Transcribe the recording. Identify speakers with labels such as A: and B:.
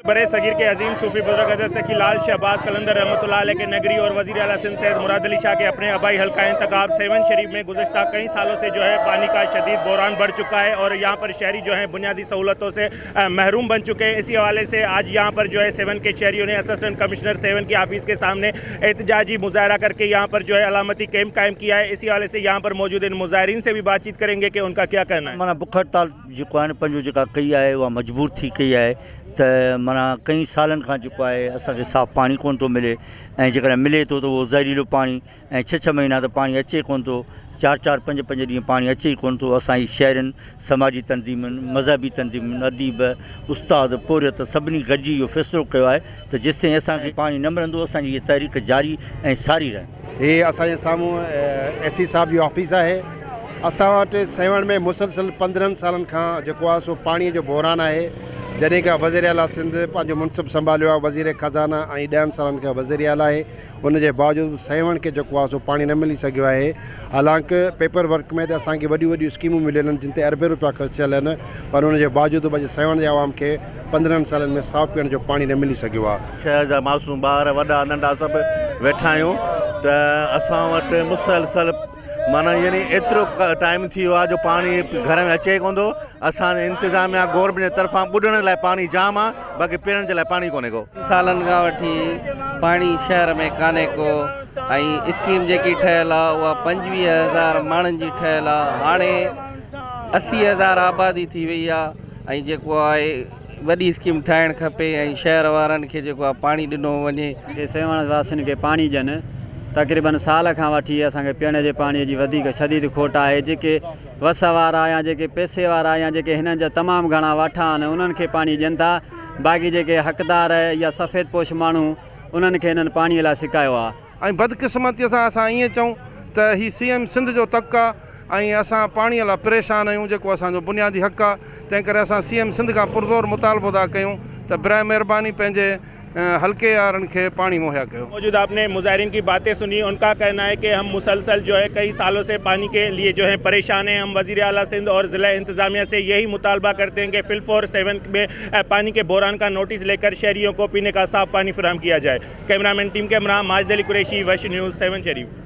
A: बड़े सगीर के अजीम सूफी बुजुर्ग हज़रत सखी लाल शहबाज कलंदर रहमतुल्लाह अलैह के नगरी और वज़ीर आला सिंध सैयद मुराद अली शाह के अपने आबाई हल्का इंतखाब सेवन शरीफ में गुज़श्ता कई सालों से जो है पानी का शदीद बहरान बढ़ चुका है और यहाँ पर शहरी जो है बुनियादी सहूलतों से महरूम बन चुके हैं। इसी हवाले से आज यहाँ पर जो है सेवन के शहरियों ने असिस्टेंट कमिश्नर सेवन की ऑफिस के सामने एहतजाजी मुजाहरा करके यहाँ पर जो है अलामती कैंप कायम किया है। इसी हवाले से यहाँ पर मौजूद इन मुजाहरीन से भी बातचीत करेंगे कि उनका क्या कहना है।
B: माना बुख हड़ताल जेको आहे न पंहिंजो जेका कई आहे उहा मजबूर थी कई आहे त माना कई सालनि खां जेको आहे असांखे साफ़ु पाणी कोन थो मिले ऐं जेकॾहिं मिले थो त उहो ज़हरीलो पाणी ऐं 6 महीना त पाणी अचे कोन थो, 4 5 ॾींहं पाणी अचे ई कोन थो। असांजी शहरनि समाजी तंज़ीमुनि मज़हबी तंज़ीमुनि अदीब उस्ताद पोरियत सभिनी गॾिजी इहो फ़ैसिलो कयो आहे त जेसिताईं असांखे पाणी न मिलंदो असांजी इहा तहरीक जारी ऐं सारी रहे।
C: हे असांजे साम्हूं एसी साहब जी ऑफिस आहे। असां वटि सेवन में मुसलसल 15 सालनि खां जेको आहे सो पाणीअ जो बहरान आहे। जॾहिं खां वज़ीर आला सिंध पंहिंजो मुनसिब संभालियो आहे, वज़ीर ख़ज़ाना ऐं 10 सालनि खां वज़ीर आला आहे, उनजे बावजूदि सेवन खे जेको आहे सो पाणी न मिली सघियो आहे। हालांकि पेपर वर्क में त असांखे वॾियूं वॾियूं स्कीमूं मिलियल आहिनि जिन ते अरबे रुपया ख़र्चियल आहिनि, पर उनजे बावजूदि अॼु सेवन जे आवाम खे 15 सालनि में साफ़ु पीअण जो पाणी न मिली सघियो आहे।
D: शहर जा मासूम ॿार वॾा नंढा सभु वेठा आहियूं त असां वटि मुसलसल माना यानी एतिरो टाइम थी वियो आहे जो पाणी घर में अचे कोन थो। असांजे इंतिज़ामिया गवर्नमेंट जे तरफ़ां ॿुॾण लाइ पाणी जाम आहे, बाक़ी पीअण जे लाइ पाणी कोन्हे को।
E: सालनि खां वठी पाणी शहर में कान्हे को ऐं स्कीम जेकी ठहियल आहे उहा 25,000 माण्हुनि जी ठहियल आहे। हाणे 80,000 आबादी थी वई आहे ऐं जेको आहे वॾी स्कीम ठाहिणु खपे ऐं शहर वारनि खे जेको आहे पाणी ॾिनो वञे।
F: सेवन वासियुनि खे पाणी ॾियनि। तक़रीबन साल खां वठी असांखे पीअण जे पाणीअ जी वधीक शदीद खोट आहे। जेके वस वारा या जेके पैसे वारा या जेके हिननि जा तमामु घणा वाठा आहिनि उन्हनि खे पाणी ॾियनि था, बाक़ी जेके हक़दार या सफ़ेद पोश माण्हू उन्हनि खे हिननि पाणीअ लाइ सिकायो आहे।
G: ऐं बदकिस्मतीअ सां असां ईअं चऊं त ही CM सिंध जो तक आहे ऐं असां पाणीअ लाइ परेशान आहियूं, जेको असांजो बुनियादी हक़ आहे। तंहिं करे असां CM सिंध खां पुरज़ोर मुतालबो था कयूं त बराए महिरबानी पंहिंजे हल्के वारनि खे पानी मुहैया कयो।
A: मौजूद आपने मुजाहिरीन की बातें सुनी। उनका कहना है कि हम मुसलसल जो है कई सालों से पानी के लिए जो है परेशान हैं। हम वज़ीर आला सिंध और ज़िला इंतज़ामिया से यही मुतालबा करते हैं कि फिलफौर सेवन में पानी के बहरान का नोटिस लेकर शहरियों को पीने का साफ पानी फराहम किया जाए। कैमरामैन टीम के हमरा माजिद अली कुरैशी, वश न्यूज़, सेवन शरीफ।